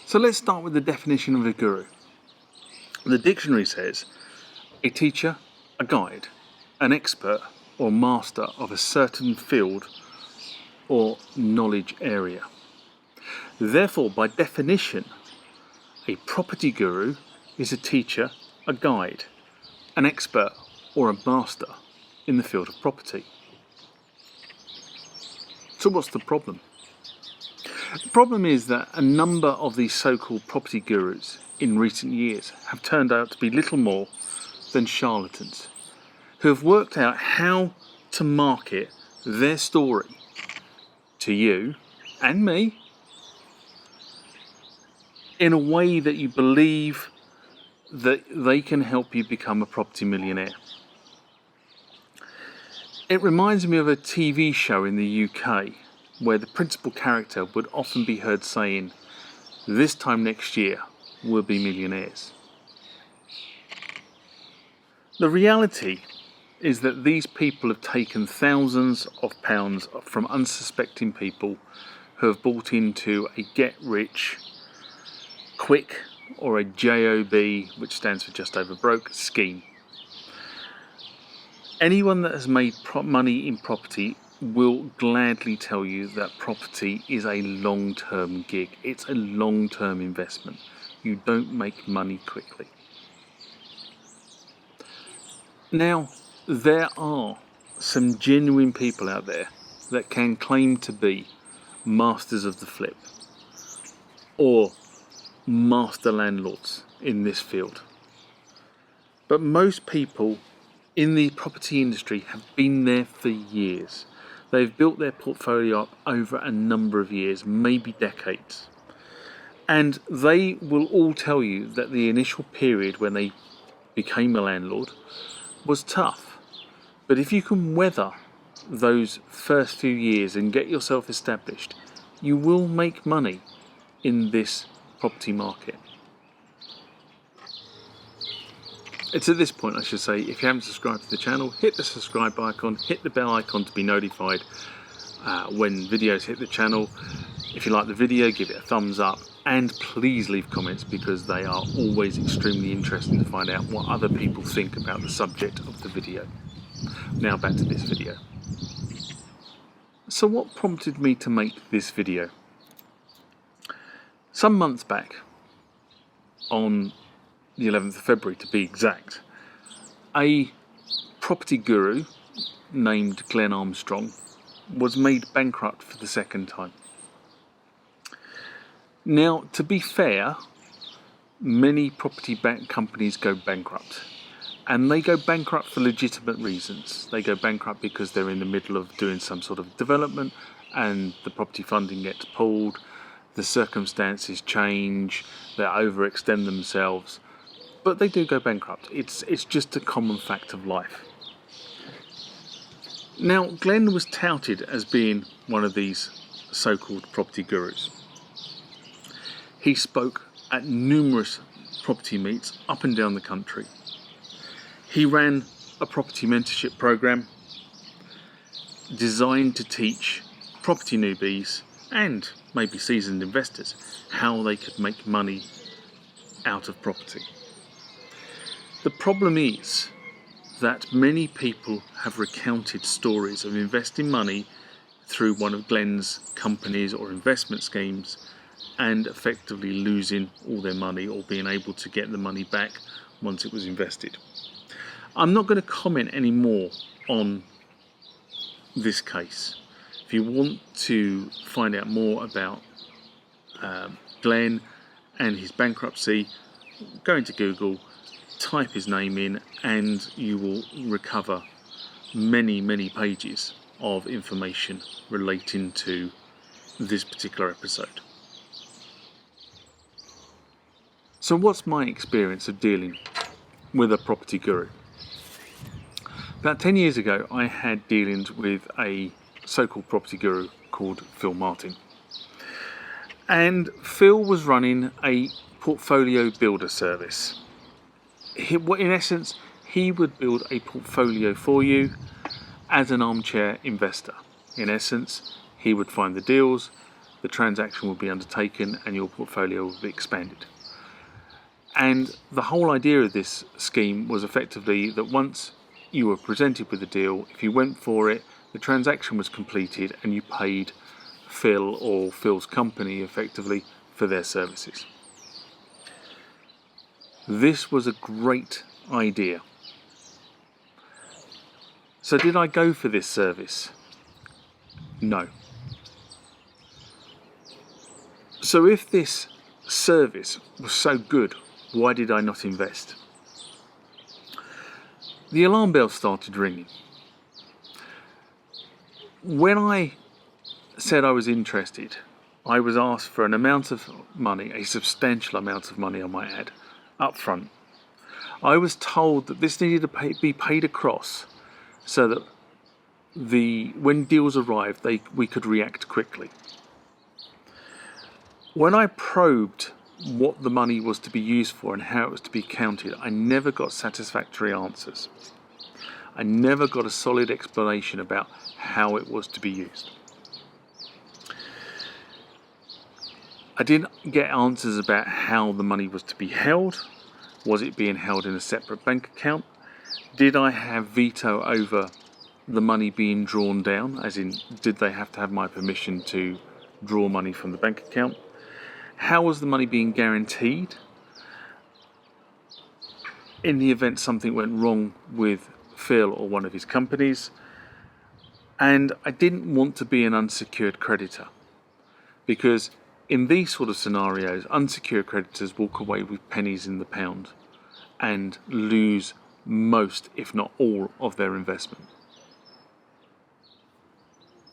So let's start with the definition of a guru. The dictionary says, a teacher, a guide, an expert or master of a certain field or knowledge area. Therefore, by definition, a property guru is a teacher, a guide, an expert or a master in the field of property. So what's the problem? The problem is that a number of these so-called property gurus in recent years have turned out to be little more than charlatans who have worked out how to market their story to you and me in a way that you believe that they can help you become a property millionaire. It reminds me of a TV show in the UK where the principal character would often be heard saying, "This time next year we'll be millionaires." The reality is that these people have taken thousands of pounds from unsuspecting people who have bought into a get-rich quick or a JOB, which stands for just over broke, scheme. Anyone that has made money in property will gladly tell you that property is a long-term gig. It's a long-term investment. You don't make money quickly. Now, there are some genuine people out there that can claim to be masters of the flip or master landlords in this field. But most people in the property industry have been there for years. They've built their portfolio up over a number of years, maybe decades. And they will all tell you that the initial period when they became a landlord was tough. But if you can weather those first few years and get yourself established, you will make money in this property market. It's at this point, I should say, if you haven't subscribed to the channel, hit the subscribe icon, hit the bell icon to be notified when videos hit the channel. If you like the video, give it a thumbs up, and please leave comments because they are always extremely interesting to find out what other people think about the subject of the video. Now back to this video. So what prompted me to make this video? Some months back, on the 11th of February to be exact, a property guru named Glenn Armstrong was made bankrupt for the second time. Now, to be fair, many property companies go bankrupt, and they go bankrupt for legitimate reasons. They go bankrupt because they're in the middle of doing some sort of development and the property funding gets pulled, the circumstances change, they overextend themselves. But they do go bankrupt. It's just a common fact of life. Now, Glenn was touted as being one of these so-called property gurus. He spoke at numerous property meets up and down the country. He ran a property mentorship program designed to teach property newbies and maybe seasoned investors how they could make money out of property. The problem is that many people have recounted stories of investing money through one of Glenn's companies or investment schemes and effectively losing all their money or being able to get the money back once it was invested. I'm not going to comment any more on this case. If you want to find out more about Glenn and his bankruptcy, go into Google, type his name in, and you will recover many pages of information relating to this particular episode. So what's my experience of dealing with a property guru? About 10 years ago, I had dealings with a so-called property guru called Phil Martin. And Phil was running a portfolio builder service. In essence, he would build a portfolio for you as an armchair investor. In essence, he would find the deals, the transaction will be undertaken and your portfolio will be expanded. And the whole idea of this scheme was effectively that once you were presented with a deal, if you went for it, the transaction was completed and you paid Phil or Phil's company effectively for their services. This was a great idea. So did I go for this service? No. So if this service was so good, why did I not invest? The alarm bell started ringing. When I said I was interested, I was asked for an amount of money, a substantial amount of money I might add, up front. I was told that this needed to be paid across so that when deals arrived, we could react quickly. When I probed what the money was to be used for and how it was to be counted, I never got satisfactory answers. I never got a solid explanation about how it was to be used. I didn't get answers about how the money was to be held. Was it being held in a separate bank account? Did I have veto over the money being drawn down, as in, did they have to have my permission to draw money from the bank account? How was the money being guaranteed in the event something went wrong with Phil or one of his companies? And I didn't want to be an unsecured creditor, because in these sort of scenarios, unsecured creditors walk away with pennies in the pound and lose most, if not all, of their investment.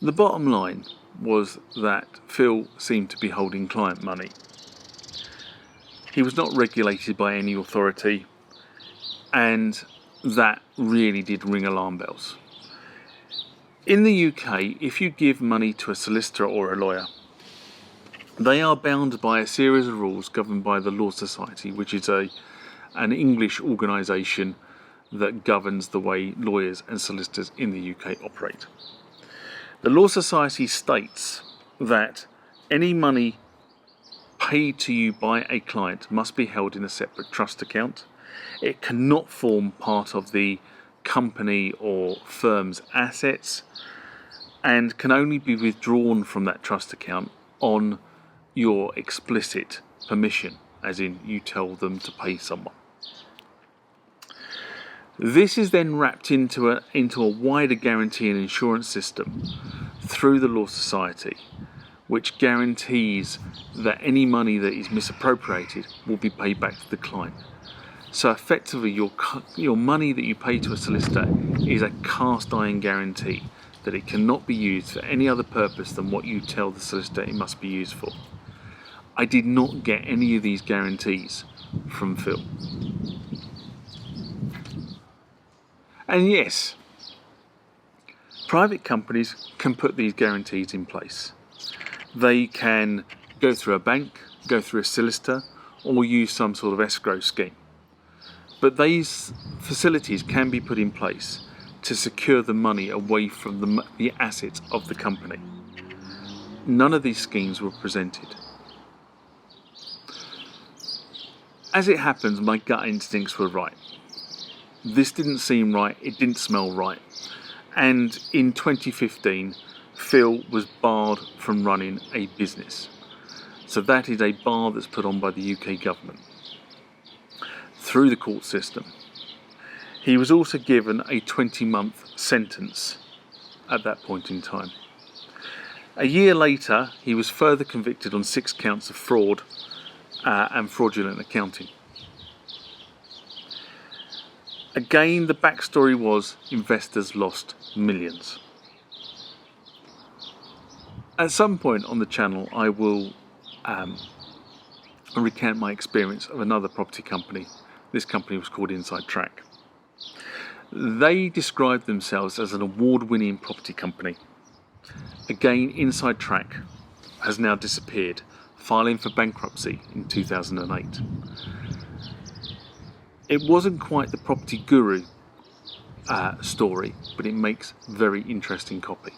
The bottom line was that Phil seemed to be holding client money. He was not regulated by any authority, and that really did ring alarm bells. In the UK, if you give money to a solicitor or a lawyer, they are bound by a series of rules governed by the Law Society, which is an English organisation that governs the way lawyers and solicitors in the UK operate. The Law Society states that any money paid to you by a client must be held in a separate trust account. It cannot form part of the company or firm's assets and can only be withdrawn from that trust account on your explicit permission, as in you tell them to pay someone. This is then wrapped into a wider guarantee and insurance system through the Law Society, which guarantees that any money that is misappropriated will be paid back to the client. So effectively, your money that you pay to a solicitor is a cast iron guarantee that it cannot be used for any other purpose than what you tell the solicitor it must be used for. I did not get any of these guarantees from Phil. And yes, private companies can put these guarantees in place. They can go through a bank, go through a solicitor, or use some sort of escrow scheme. But these facilities can be put in place to secure the money away from the assets of the company. None of these schemes were presented. As it happens, my gut instincts were right. This didn't seem right, it didn't smell right. And in 2015, Phil was barred from running a business. So that is a bar that's put on by the UK government through the court system. He was also given a 20-month sentence at that point in time. A year later, he was further convicted on 6 counts of fraud and fraudulent accounting. Again, the backstory was investors lost millions. At some point on the channel, I will recount my experience of another property company. This company was called Inside Track. They described themselves as an award-winning property company. Again, Inside Track has now disappeared, filing for bankruptcy in 2008. It wasn't quite the property guru story, but it makes very interesting copy.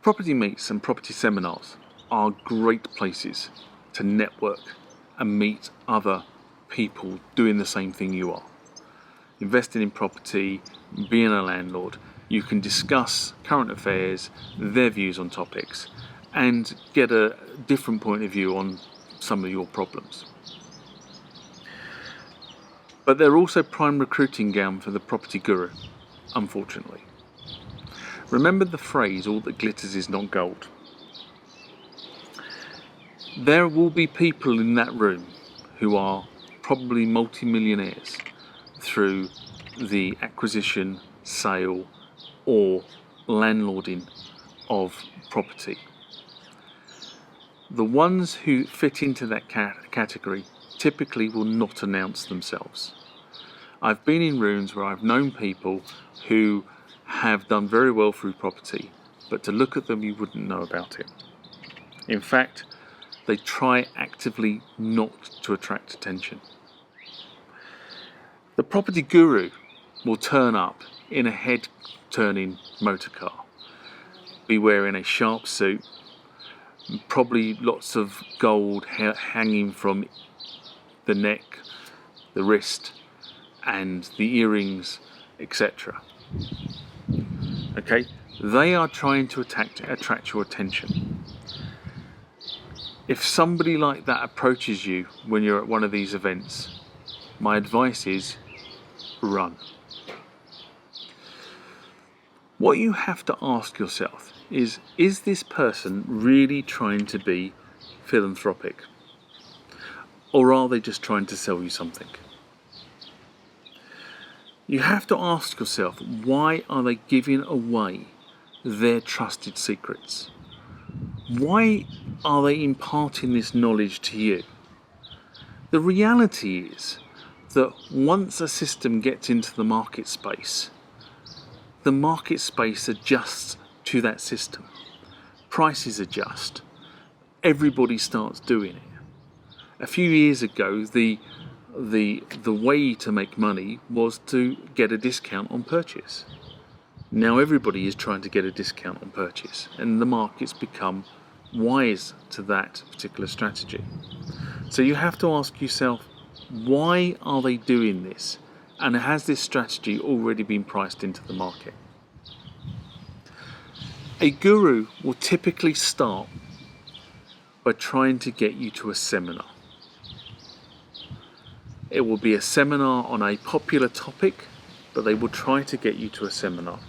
Property meets and property seminars are great places to network and meet other people doing the same thing you are. Investing in property, being a landlord, you can discuss current affairs, their views on topics, and get a different point of view on some of your problems. But they're also prime recruiting ground for the property guru, unfortunately. Remember the phrase, all that glitters is not gold. There will be people in that room who are probably multi-millionaires through the acquisition, sale, or landlording of property. The ones who fit into that category typically will not announce themselves. I've been in rooms where I've known people who have done very well through property, but to look at them you wouldn't know about it. In fact, they try actively not to attract attention. The property guru will turn up in a head-turning motor car, be wearing a sharp suit, probably lots of gold hanging from the neck, the wrist, and the earrings, etc. Okay, they are trying to attract your attention. If somebody like that approaches you when you're at one of these events, my advice is run. What you have to ask yourself is this person really trying to be philanthropic? Or are they just trying to sell you something? You have to ask yourself, why are they giving away their trusted secrets? Why are they imparting this knowledge to you? The reality is that once a system gets into the market space adjusts to that system. Prices adjust. Everybody starts doing it. A few years ago, the way to make money was to get a discount on purchase. Now everybody is trying to get a discount on purchase, and the market's become wise to that particular strategy. So you have to ask yourself, why are they doing this? And has this strategy already been priced into the market? A guru will typically start by trying to get you to a seminar. It will be a seminar on a popular topic, but they will try to get you to a seminar.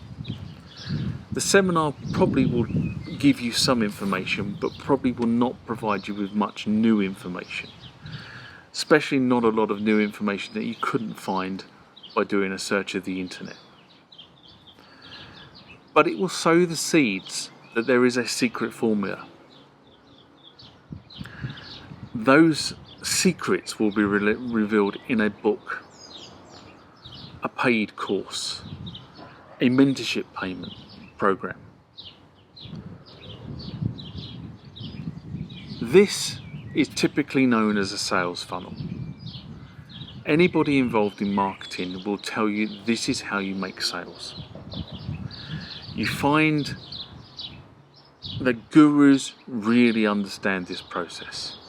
The seminar probably will give you some information, but probably will not provide you with much new information. Especially not a lot of new information that you couldn't find by doing a search of the internet. But it will sow the seeds that there is a secret formula. Those secrets will be revealed in a book, a paid course, a mentorship payment program. This is typically known as a sales funnel. Anybody involved in marketing will tell you this is how you make sales. You find that gurus really understand this process.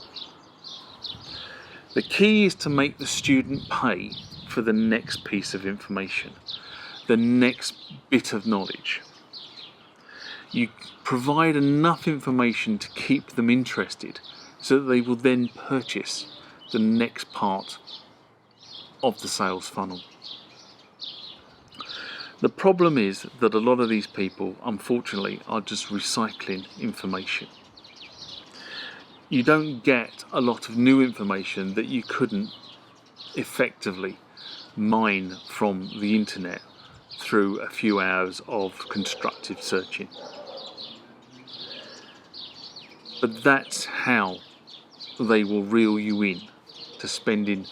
The key is to make the student pay for the next piece of information, the next bit of knowledge. You provide enough information to keep them interested so that they will then purchase the next part of the sales funnel. The problem is that a lot of these people, unfortunately, are just recycling information. You don't get a lot of new information that you couldn't effectively mine from the internet through a few hours of constructive searching. But that's how they will reel you in to spending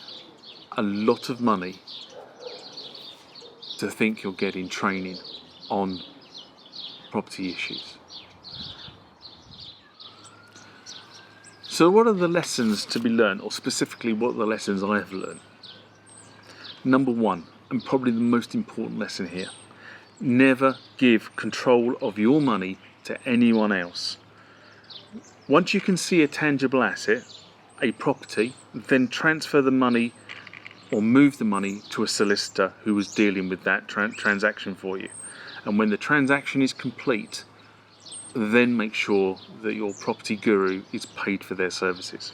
a lot of money to think you're getting training on property issues. So what are the lessons to be learned, or specifically what are the lessons I have learned? Number one, and probably the most important lesson here, never give control of your money to anyone else. Once you can see a tangible asset, a property, then transfer the money or move the money to a solicitor who was dealing with that transaction for you. And when the transaction is complete, then make sure that your property guru is paid for their services.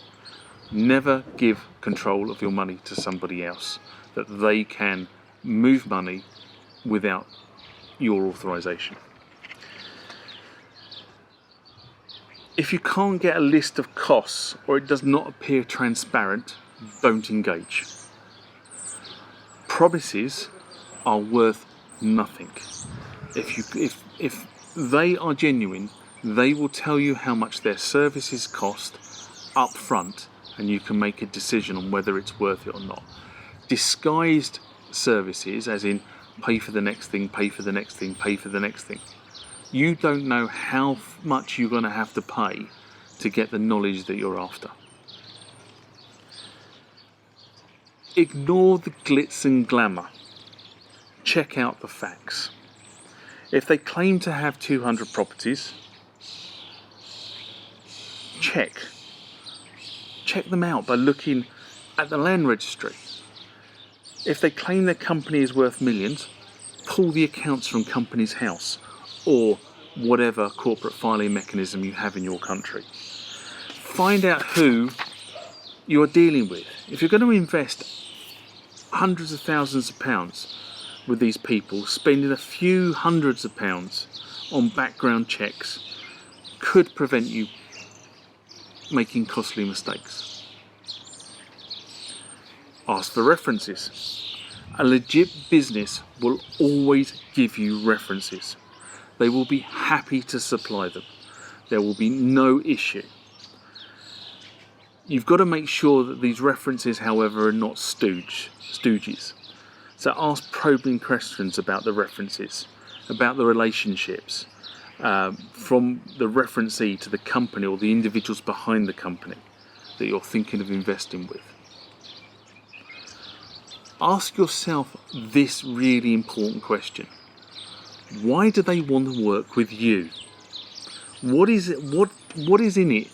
Never give control of your money to somebody else, that they can move money without your authorization. If you can't get a list of costs or it does not appear transparent, don't engage. Promises are worth nothing. If they are genuine, they will tell you how much their services cost up front, and you can make a decision on whether it's worth it or not. Disguised services, as in pay for the next thing, pay for the next thing, pay for the next thing. You don't know how much you're going to have to pay to get the knowledge that you're after. Ignore the glitz and glamour. Check out the facts. If they claim to have 200 properties, check them out by looking at the land registry. If they claim their company is worth millions, pull the accounts from Companies House or whatever corporate filing mechanism you have in your country. Find out who you are dealing with. If you're going to invest hundreds of thousands of pounds with these people, spending a few hundreds of pounds on background checks could prevent you making costly mistakes. Ask for references. A legit business will always give you references. They will be happy to supply them. There will be no issue. You've got to make sure that these references, however, are not stooges. So ask probing questions about the references, about the relationships, from the referencee to the company or the individuals behind the company that you're thinking of investing with. Ask yourself this really important question. Why do they want to work with you? What is in it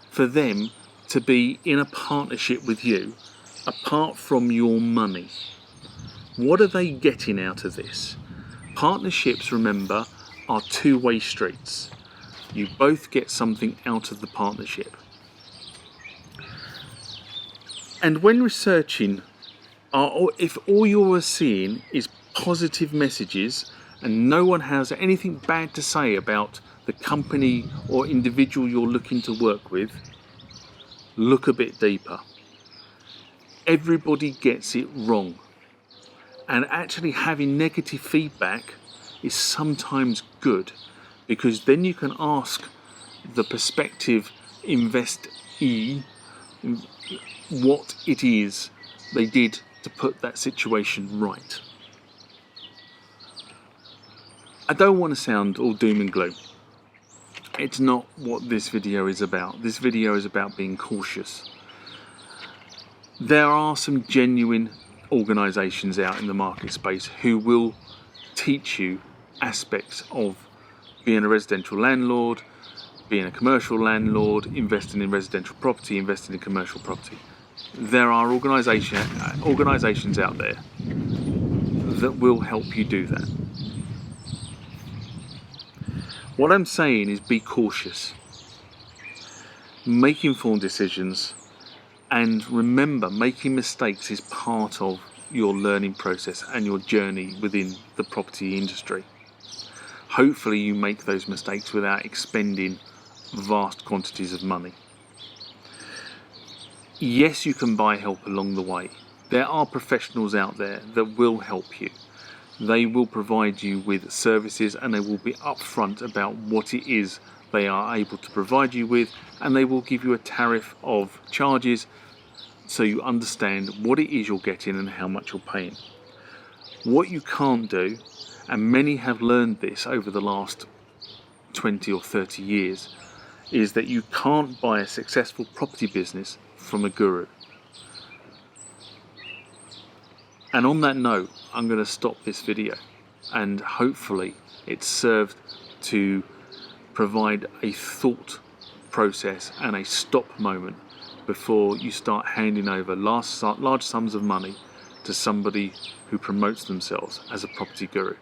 for them to be in a partnership with you apart from your money? What are they getting out of this? Partnerships, remember, are two-way streets. You both get something out of the partnership. And when researching, if all you're seeing is positive messages and no one has anything bad to say about the company or individual you're looking to work with, look a bit deeper. Everybody gets it wrong. And actually having negative feedback is sometimes good, because then you can ask the prospective investee what it is they did to put that situation right. I don't want to sound all doom and gloom. It's not what this video is about. This video is about being cautious. There are some genuine organisations out in the market space who will teach you aspects of being a residential landlord, being a commercial landlord, investing in residential property, investing in commercial property. There are organisations out there that will help you do that. What I'm saying is be cautious. Make informed decisions, and remember, making mistakes is part of your learning process and your journey within the property industry. Hopefully you make those mistakes without expending vast quantities of money. Yes, you can buy help along the way. There are professionals out there that will help you. They will provide you with services, and they will be upfront about what it is they are able to provide you with, and they will give you a tariff of charges so you understand what it is you're getting and how much you're paying. What you can't do, and many have learned this over the last 20 or 30 years, is that you can't buy a successful property business from a guru. And on that note, I'm going to stop this video, and hopefully it served to provide a thought process and a stop moment before you start handing over large sums of money to somebody who promotes themselves as a property guru.